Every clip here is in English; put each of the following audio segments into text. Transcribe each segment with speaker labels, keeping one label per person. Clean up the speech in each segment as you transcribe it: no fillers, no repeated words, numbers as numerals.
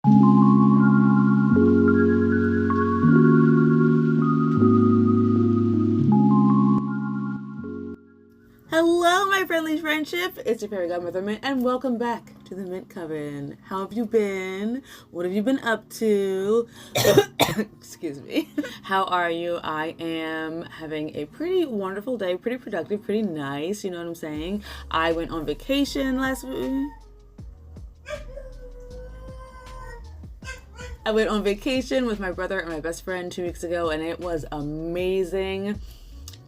Speaker 1: Hello, my friendly friendship. It's your fairy godmother Mint, and welcome back to the Mint Coven. How have you been? What have you been up to? Excuse me. How are you? I am having a pretty wonderful day, pretty productive, pretty nice. You know what I'm saying? I went on vacation last week. I went on vacation with my brother and my best friend 2 weeks ago, and it was amazing.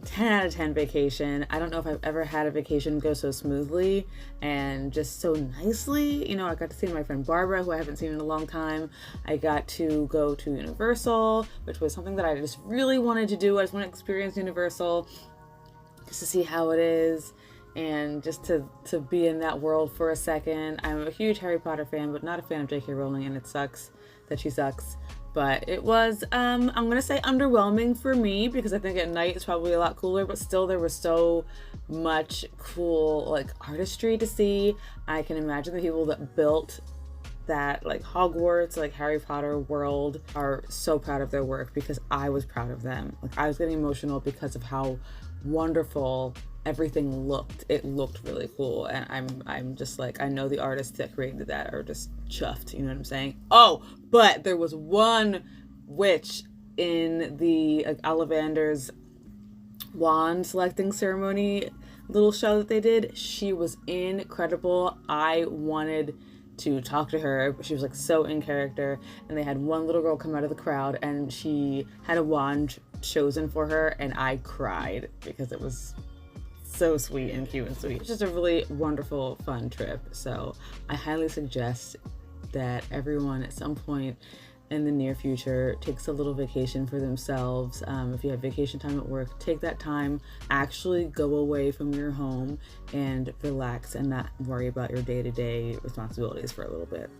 Speaker 1: 10 out of 10 vacation. I don't know if I've ever had a vacation go so smoothly and just so nicely. You know, I got to see my friend Barbara, who I haven't seen in a long time. I got to go to Universal, which was something that I just really wanted to do. I just want to experience Universal just to see how it is and just to be in that world for a second. I'm a huge Harry Potter fan, but not a fan of J.K. Rowling, and it sucks that she sucks. But it was, I'm going to say underwhelming for me, because I think at night it's probably a lot cooler, but still there was so much cool, like, artistry to see. I can imagine the people that built that, like, Hogwarts, like, Harry Potter world are so proud of their work, because I was proud of them. Like, I was getting emotional because of how wonderful everything looked. It looked really cool, and I'm just like, I know the artists that created that are just chuffed, you know what I'm saying? Oh, but there was one witch in the Ollivander's wand selecting ceremony little show that they did. She was incredible. I wanted to talk to her. She was like so in character, and they had one little girl come out of the crowd, and she had a wand chosen for her, and I cried because it was so sweet and cute and sweet. It's just a really wonderful, fun trip. So I highly suggest that everyone at some point in the near future takes a little vacation for themselves. If you have vacation time at work, take that time, actually go away from your home and relax and not worry about your day-to-day responsibilities for a little bit.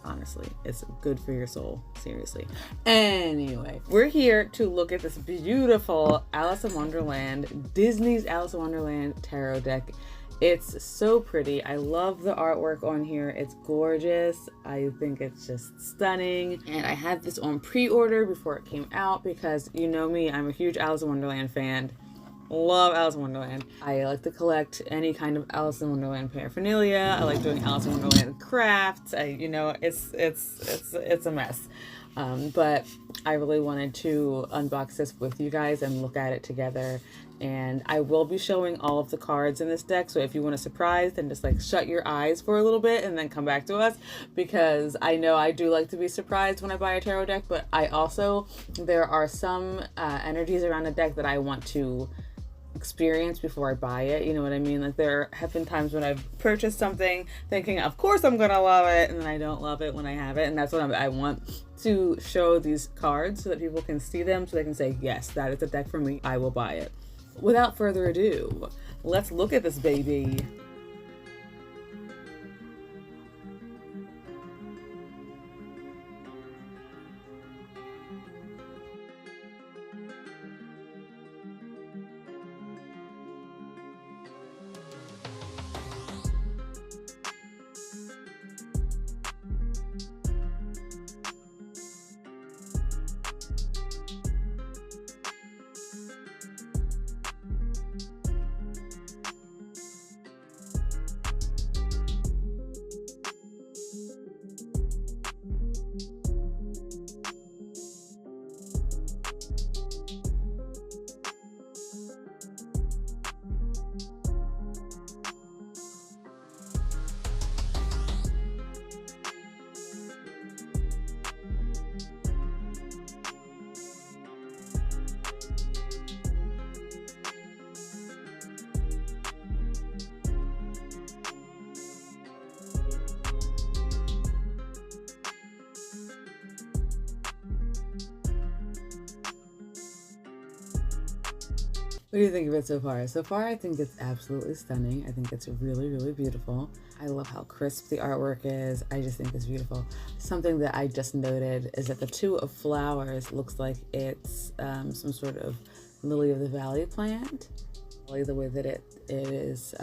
Speaker 1: Honestly, it's good for your soul, seriously. Anyway, we're here to look at this beautiful Alice in Wonderland, Disney's Alice in Wonderland tarot deck. It's so pretty. I love the artwork on here. It's gorgeous. I think it's just stunning. And I had this on pre-order before it came out because, you know me, I'm a huge Alice in Wonderland fan. Love Alice in Wonderland. I like to collect any kind of Alice in Wonderland paraphernalia. I like doing Alice in Wonderland crafts. It's a mess. But I really wanted to unbox this with you guys and look at it together. And I will be showing all of the cards in this deck. So if you want a surprise, then just like shut your eyes for a little bit and then come back to us, because I know I do like to be surprised when I buy a tarot deck, but there are some energies around a deck that I want to experience before I buy it. You know what I mean? Like, there have been times when I've purchased something thinking, of course I'm gonna love it, and then I don't love it when I have it. And that's what I want to show these cards so that people can see them, so they can say, yes, that is a deck for me, I will buy it. Without further ado, let's look at this baby. What do you think of it so far? So far, I think it's absolutely stunning. I think it's really, really beautiful. I love how crisp the artwork is. I just think it's beautiful. Something that I just noted is that the Two of Flowers looks like it's some sort of lily of the valley plant. I like the way that it is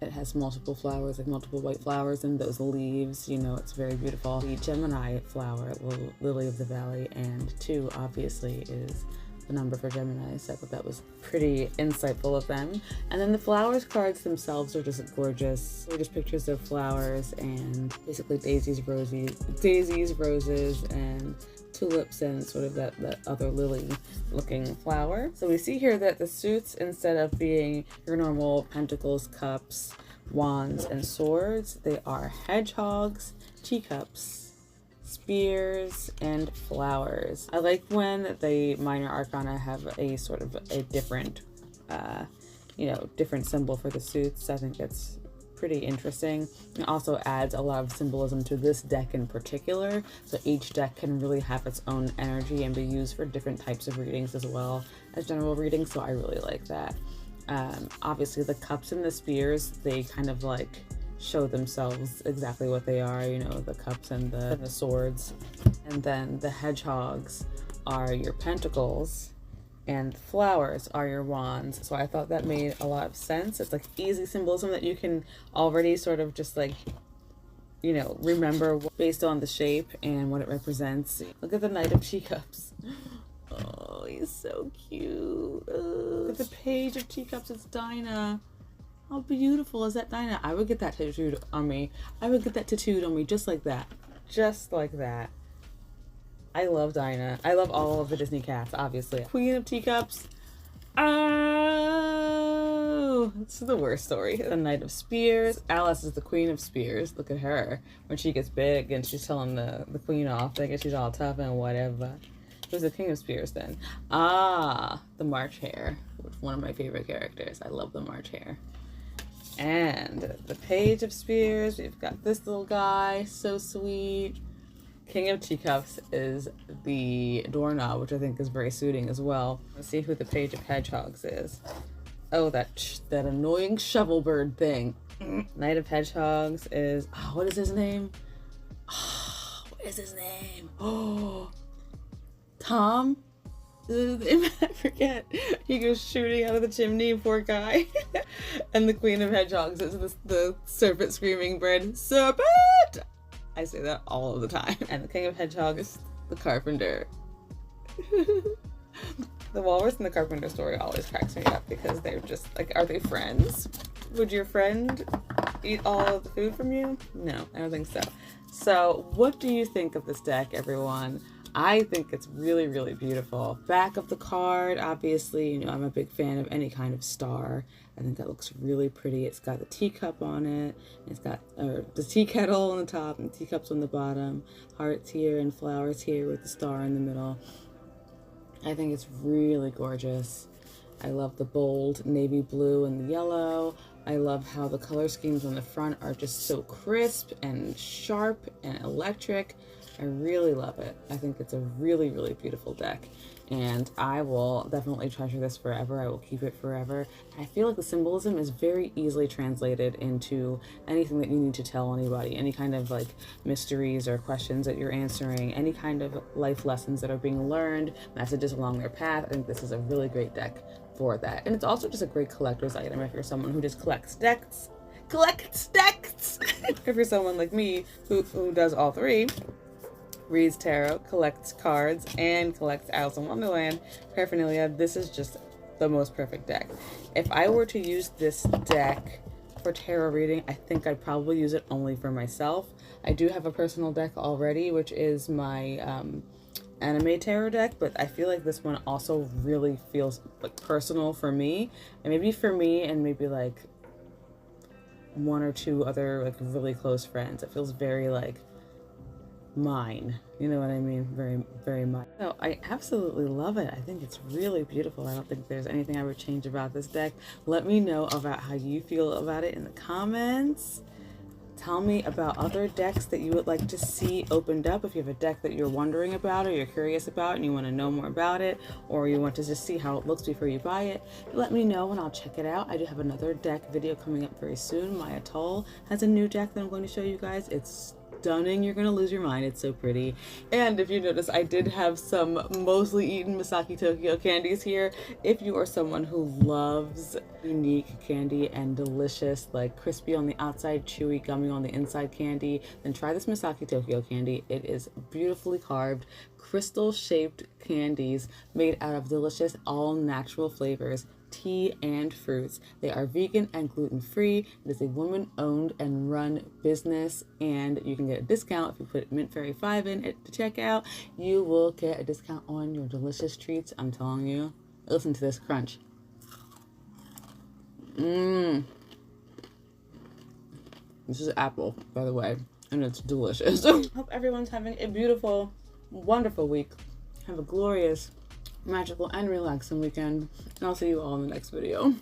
Speaker 1: It has multiple flowers, like multiple white flowers, and those leaves, you know, it's very beautiful. The Gemini flower, lily of the valley, and 2 obviously is the number for Gemini, so I thought that was pretty insightful of them. And then the flowers cards themselves are just gorgeous. They're just pictures of flowers and basically daisies, roses, and tulips, and sort of that other lily looking flower. So we see here that the suits, instead of being your normal pentacles, cups, wands, and swords, they are hedgehogs, teacups, spears, and flowers. I like when the minor arcana have a sort of a different different symbol for the suits. I think it's pretty interesting. It also adds a lot of symbolism to this deck in particular, so each deck can really have its own energy and be used for different types of readings as well as general readings, so I really like that. Obviously the cups and the spears, they kind of like show themselves exactly what they are, you know, the cups and the swords. And then the hedgehogs are your pentacles, and flowers are your wands. So I thought that made a lot of sense. It's like easy symbolism that you can already sort of just like, you know, remember based on the shape and what it represents. Look at the Knight of Teacups. Oh, he's so cute. Look at the Page of Teacups. It's Dinah. How beautiful is that, Dinah? I would get that tattooed on me. I would get that tattooed on me just like that. Just like that. I love Dinah. I love all of the Disney cats, obviously. Queen of Teacups. Oh, it's the worst story. The Knight of Spears. Alice is the Queen of Spears. Look at her. When she gets big and she's telling the queen off, I guess she's all tough and whatever. Who's the King of Spears then? Ah, the March Hare. One of my favorite characters. I love the March Hare. And the Page of Spears. We've got this little guy. So sweet. King of Teacups is the doorknob, which I think is very suiting as well. Let's see who the Page of Hedgehogs is. Oh, that annoying shovel bird thing. Knight of Hedgehogs is, oh, what is his name? Oh, what is his name? Oh, Tom? I forget. He goes shooting out of the chimney, poor guy. And the Queen of Hedgehogs is the serpent screaming bird. Serpent! I say that all of the time. And the King of Hedgehogs is the carpenter. The walrus and the carpenter story always cracks me up because they're just like, are they friends? Would your friend eat all of the food from you? No, I don't think so. So what do you think of this deck, everyone? I think it's really, really beautiful. Back of the card, obviously, you know, I'm a big fan of any kind of star. I think that looks really pretty. It's got the teacup on it. It's got the tea kettle on the top and teacups on the bottom. Hearts here and flowers here with the star in the middle. I think it's really gorgeous. I love the bold navy blue and the yellow. I love how the color schemes on the front are just so crisp and sharp and electric. I really love it. I think it's a really, really beautiful deck, and I will definitely treasure this forever. I will keep it forever. I feel like the symbolism is very easily translated into anything that you need to tell anybody, any kind of like mysteries or questions that you're answering, any kind of life lessons that are being learned, messages along their path. I think this is a really great deck for that. And it's also just a great collector's item if you're someone who just collects decks. If you're someone like me who does all three, reads tarot, collects cards, and collects Alice in Wonderland paraphernalia, this is just the most perfect deck. If I were to use this deck for tarot reading, I think I'd probably use it only for myself. I do have a personal deck already, which is my anime tarot deck, but I feel like this one also really feels like personal for me, and maybe for me and maybe like 1 or 2 other like really close friends. It feels very like mine, you know what I mean? Very, very mine. So I absolutely love it. I think it's really beautiful. I don't think there's anything I would change about this deck. Let me know about how you feel about it in the comments. Tell me about other decks that you would like to see opened up. If you have a deck that you're wondering about or you're curious about and you want to know more about it, or you want to just see how it looks before you buy it, let me know and I'll check it out. I do have another deck video coming up very soon. My Atoll has a new deck that I'm going to show you guys. It's stunning. You're gonna lose your mind. It's so pretty. And if you notice, I did have some mostly eaten Misaky Tokyo candies here. If you are someone who loves unique candy and delicious, like crispy on the outside, chewy, gummy on the inside candy, then try this Misaky Tokyo candy. It is beautifully carved, crystal shaped candies made out of delicious, all natural flavors, tea and fruits. They are vegan and gluten-free. It is a woman-owned and run business, and you can get a discount if you put Mint Fairy 5 in at the checkout. You will get a discount on your delicious treats. I'm telling you. Listen to this crunch. This is apple, by the way, and it's delicious. Hope everyone's having a beautiful, wonderful week. Have a glorious, magical, and relaxing weekend. And I'll see you all in the next video.